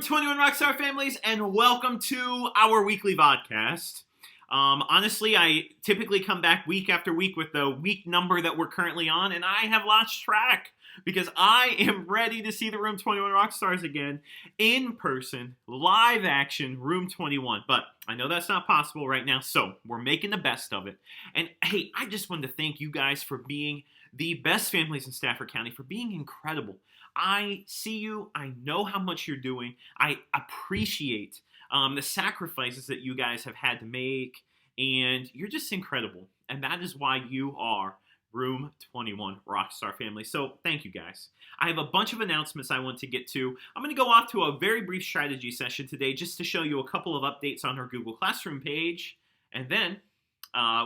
Room 21 Rockstar families, and welcome to our weekly VODCAST. Honestly, I typically come back week after week with the week number that we're currently on, and I have lost track because I am ready to see the Room 21 Rockstars again in person, live action Room 21. But I know that's not possible right now, so we're making the best of it. And hey, I just wanted to thank you guys for being the best families in Stafford County, for being incredible. I see you. I know how much you're doing. I appreciate the sacrifices that you guys have had to make, and you're just incredible. And that is why you are Room 21 Rockstar family. So thank you guys. I have a bunch of announcements I want to get to. I'm going to go off to a very brief strategy session today just to show you a couple of updates on our Google Classroom page, and then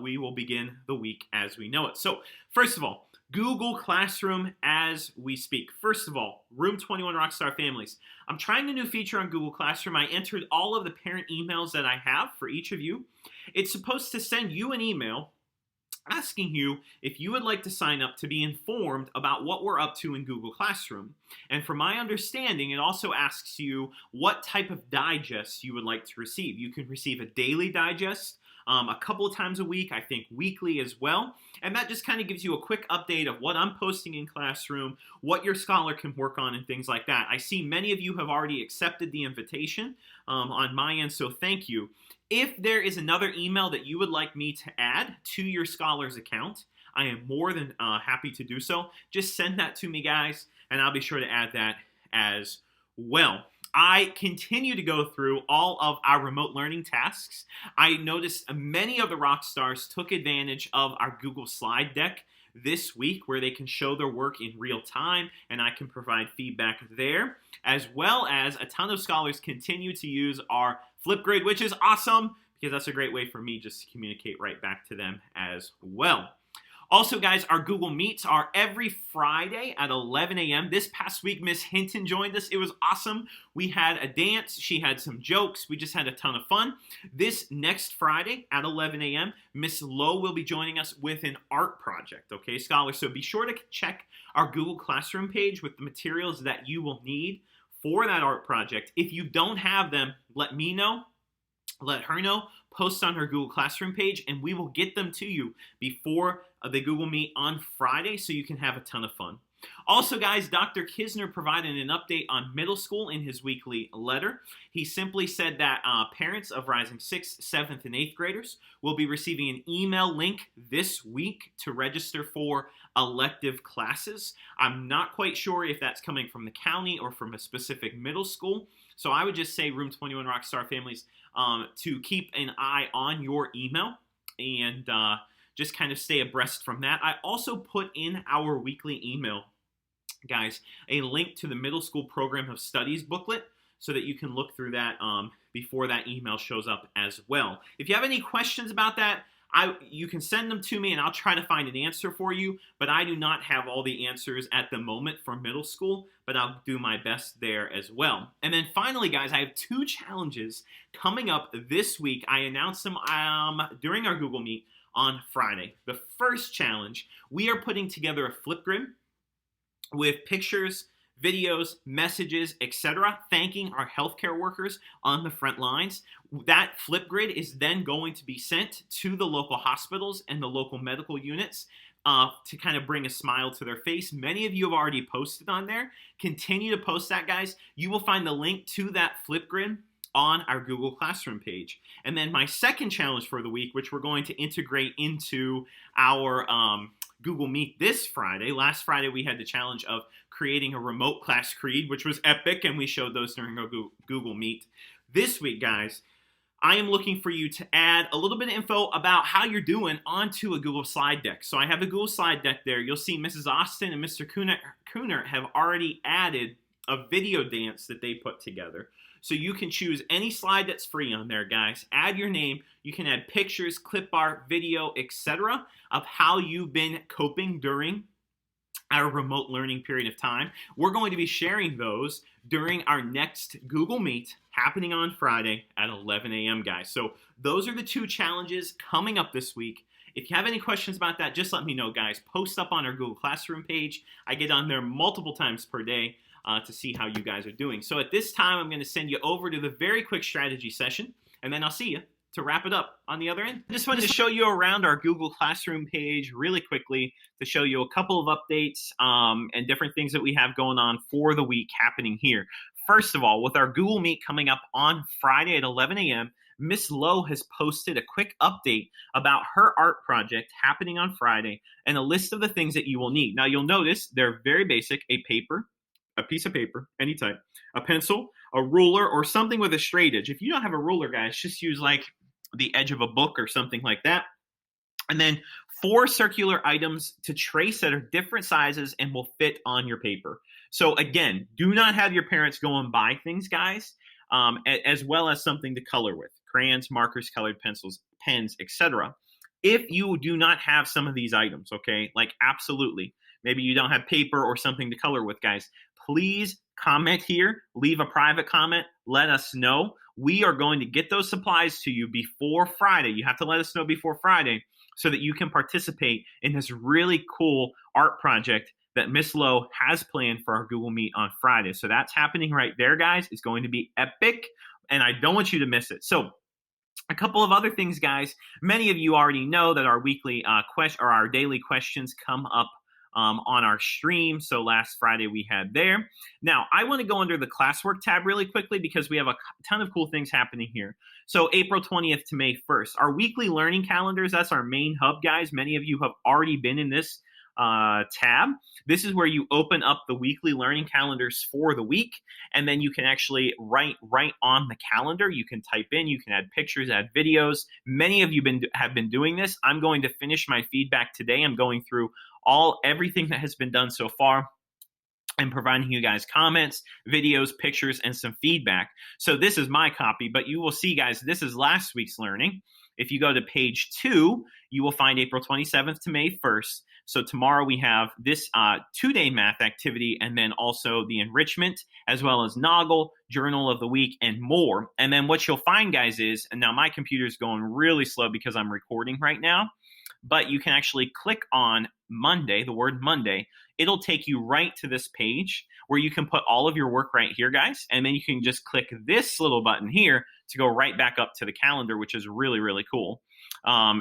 we will begin the week as we know it. So first of all, Google Classroom as we speak. First of all, Room 21 Rockstar families. I'm trying a new feature on Google Classroom. I entered all of the parent emails that I have for each of you. It's supposed to send you an email asking you if you would like to sign up to be informed about what we're up to in Google Classroom. And from my understanding, it also asks you what type of digest you would like to receive. You can receive a daily digest, a couple of times a week, I think weekly as well. And that just kind of gives you a quick update of what I'm posting in Classroom, what your scholar can work on, and things like that. I see many of you have already accepted the invitation on my end, so thank you. If there is another email that you would like me to add to your scholar's account, I am more than happy to do so. Just send that to me, guys, and I'll be sure to add that as well. I continue to go through all of our remote learning tasks. I noticed many of the rock stars took advantage of our Google slide deck this week where they can show their work in real time and I can provide feedback there, as well as a ton of scholars continue to use our Flipgrid, which is awesome because that's a great way for me just to communicate right back to them as well. Also, guys, our Google Meets are every Friday at 11 a.m. This past week, Miss Hinton joined us. It was awesome. We had a dance. She had some jokes. We just had a ton of fun. This next Friday at 11 a.m., Miss Lowe will be joining us with an art project, okay, scholars? So be sure to check our Google Classroom page with the materials that you will need for that art project. If you don't have them, let me know. Let her know, post on her Google Classroom page, and we will get them to you before the Google Meet on Friday so you can have a ton of fun. Also, guys, Dr. Kisner provided an update on middle school in his weekly letter. He simply said that parents of rising 6th, 7th, and 8th graders will be receiving an email link this week to register for elective classes. I'm not quite sure if that's coming from the county or from a specific middle school. So I would just say, Room 21 Rockstar families, to keep an eye on your email and just kind of stay abreast from that. I also put in our weekly email, guys, a link to the Middle School Program of Studies booklet so that you can look through that before that email shows up as well. If you have any questions about that, you can send them to me and I'll try to find an answer for you, but I do not have all the answers at the moment for middle school, but I'll do my best there as well. And then finally, guys, I have 2 challenges coming up this week. I announced them during our Google Meet on Friday. The first challenge, we are putting together a Flipgrid with pictures, videos, messages, etc., thanking our healthcare workers on the front lines. That Flipgrid is then going to be sent to the local hospitals and the local medical units to kind of bring a smile to their face. Many of you have already posted on there. Continue to post that, guys. You will find the link to that Flipgrid on our Google Classroom page. And then my second challenge for the week, which we're going to integrate into our Google Meet this Friday. Last Friday, we had the challenge of creating a remote class creed, which was epic, and we showed those during our Google Meet. This week, guys, I am looking for you to add a little bit of info about how you're doing onto a Google slide deck. So I have a Google slide deck there. You'll see Mrs. Austin and Mr. Cooner have already added a video dance that they put together. So you can choose any slide that's free on there, guys. Add your name. You can add pictures, clip art, video, etc. of how you've been coping during our remote learning period of time. We're going to be sharing those during our next Google Meet happening on Friday at 11 a.m., guys. So those are the 2 challenges coming up this week. If you have any questions about that, just let me know, guys. Post up on our Google Classroom page. I get on there multiple times per day. to see how you guys are doing. So at this time, I'm going to send you over to the very quick strategy session, and then I'll see you to wrap it up on the other end. I just wanted to show you around our Google Classroom page really quickly to show you a couple of updates and different things that we have going on for the week happening here. First of all, with our Google Meet coming up on Friday at 11 a.m., Miss Lowe has posted a quick update about her art project happening on Friday and a list of the things that you will need. Now, you'll notice they're very basic: a paper, a piece of paper, any type, a pencil, a ruler, or something with a straight edge. If you don't have a ruler, guys, just use like the edge of a book or something like that. And then 4 circular items to trace that are different sizes and will fit on your paper. So again, do not have your parents go and buy things, guys, as well as something to color with: crayons, markers, colored pencils, pens, etc. If you do not have some of these items, okay, like absolutely, maybe you don't have paper or something to color with, guys, please comment here, leave a private comment, let us know. We are going to get those supplies to you before Friday. You have to let us know before Friday so that you can participate in this really cool art project that Miss Lowe has planned for our Google Meet on Friday. So that's happening right there, guys. It's going to be epic, and I don't want you to miss it. So a couple of other things, guys. Many of you already know that our weekly or our daily questions come up on our stream. So last Friday we had there. Now, I want to go under the classwork tab really quickly because we have a ton of cool things happening here. So April 20th to May 1st, our weekly learning calendars, that's our main hub, guys. Many of you have already been in this tab. This is where you open up the weekly learning calendars for the week, and then you can actually write right on the calendar. You can type in, you can add pictures, add videos. Many of you have been doing this. I'm going to finish my feedback today. I'm going through everything that has been done so far and providing you guys comments, videos, pictures, and some feedback. So this is my copy, but you will see, guys, this is last week's learning. If you go to page 2, you will find April 27th to May 1st. So tomorrow we have this 2-day math activity, and then also the enrichment, as well as Noggle, Journal of the Week, and more. And then what you'll find, guys, is, and now my computer's going really slow because I'm recording right now, but you can actually click on Monday, the word Monday. It'll take you right to this page where you can put all of your work right here, guys. And then you can just click this little button here to go right back up to the calendar, which is really, really cool.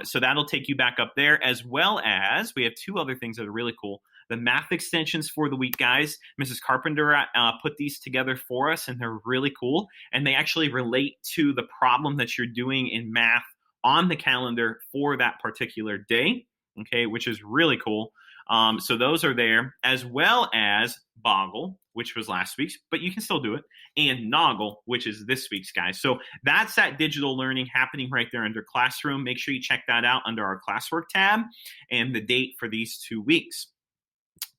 So that'll take you back up there, as well as we have 2 other things that are really cool. The math extensions for the week, guys. Mrs. Carpenter put these together for us, and they're really cool. And they actually relate to the problem that you're doing in math on the calendar for that particular day, okay, which is really cool. So those are there, as well as Boggle, which was last week's, but you can still do it, and Noggle, which is this week's, guys. So that's that digital learning happening right there under Classroom. Make sure you check that out under our Classwork tab and the date for these 2 weeks.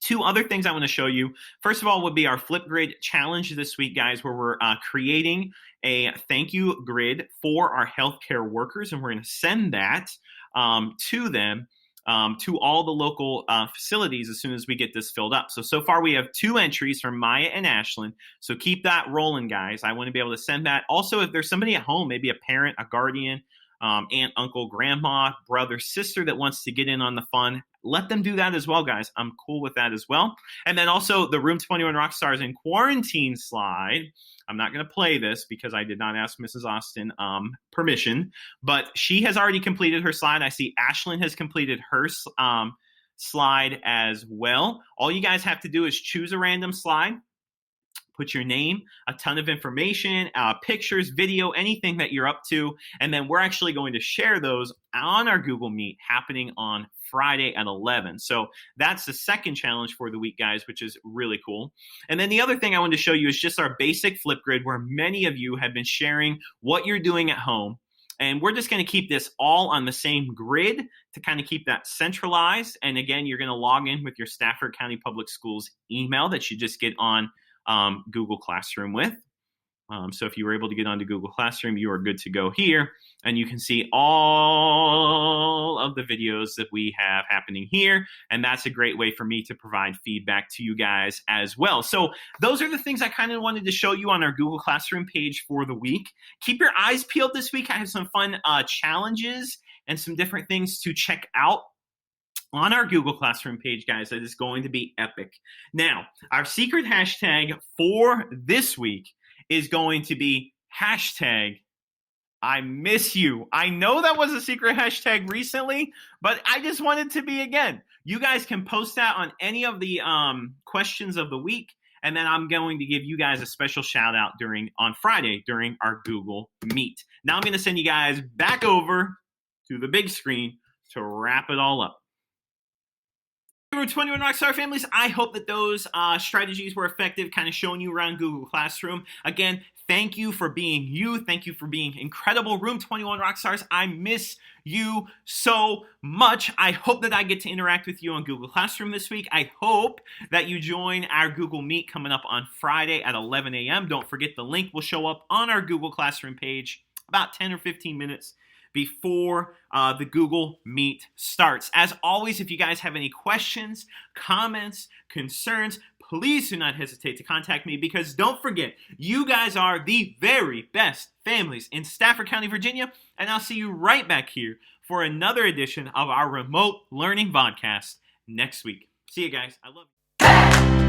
2 other things I want to show you. First of all would be our Flipgrid challenge this week, guys, where we're creating a thank you grid for our healthcare workers, and we're going to send that to them, to all the local facilities as soon as we get this filled up. So far we have 2 entries from Maya and Ashlyn. So keep that rolling, guys. I want to be able to send that. Also, if there's somebody at home, maybe a parent, a guardian, aunt, uncle, grandma, brother, sister that wants to get in on the fun, let them do that as well, guys. I'm cool with that as well. And then also the Room 21 Rockstars in Quarantine slide. I'm not going to play this because I did not ask Mrs. Austin permission, but she has already completed her slide. I see Ashlyn has completed her slide as well. All you guys have to do is choose a random slide, put your name, a ton of information, pictures, video, anything that you're up to, and then we're actually going to share those on our Google Meet happening on Friday at 11. So that's the second challenge for the week, guys, which is really cool. And then the other thing I wanted to show you is just our basic Flipgrid, where many of you have been sharing what you're doing at home. And we're just going to keep this all on the same grid to kind of keep that centralized. And again, you're going to log in with your Stafford County Public Schools email that you just get on Google Classroom with. So if you were able to get onto Google Classroom, you are good to go here. And you can see all of the videos that we have happening here. And that's a great way for me to provide feedback to you guys as well. So those are the things I kind of wanted to show you on our Google Classroom page for the week. Keep your eyes peeled this week. I have some fun challenges and some different things to check out on our Google Classroom page, guys, that is going to be epic. Now, our secret hashtag for this week is going to be hashtag I miss you. I know that was a secret hashtag recently, but I just want it to be again. You guys can post that on any of the questions of the week, and then I'm going to give you guys a special shout out on Friday during our Google Meet. Now I'm going to send you guys back over to the big screen to wrap it all up. 21 Rockstar families, I hope that those strategies were effective, kind of showing you around Google Classroom. Again, thank you for being you. Thank you for being incredible. Room 21 Rockstars, I miss you so much. I hope that I get to interact with you on Google Classroom this week. I hope that you join our Google Meet coming up on Friday at 11 a.m. Don't forget the link will show up on our Google Classroom page about 10 or 15 minutes before the Google Meet starts. As always, if you guys have any questions, comments, concerns, please do not hesitate to contact me, because don't forget, you guys are the very best families in Stafford County, Virginia, and I'll see you right back here for another edition of our remote learning vodcast next week. See you guys. I love you.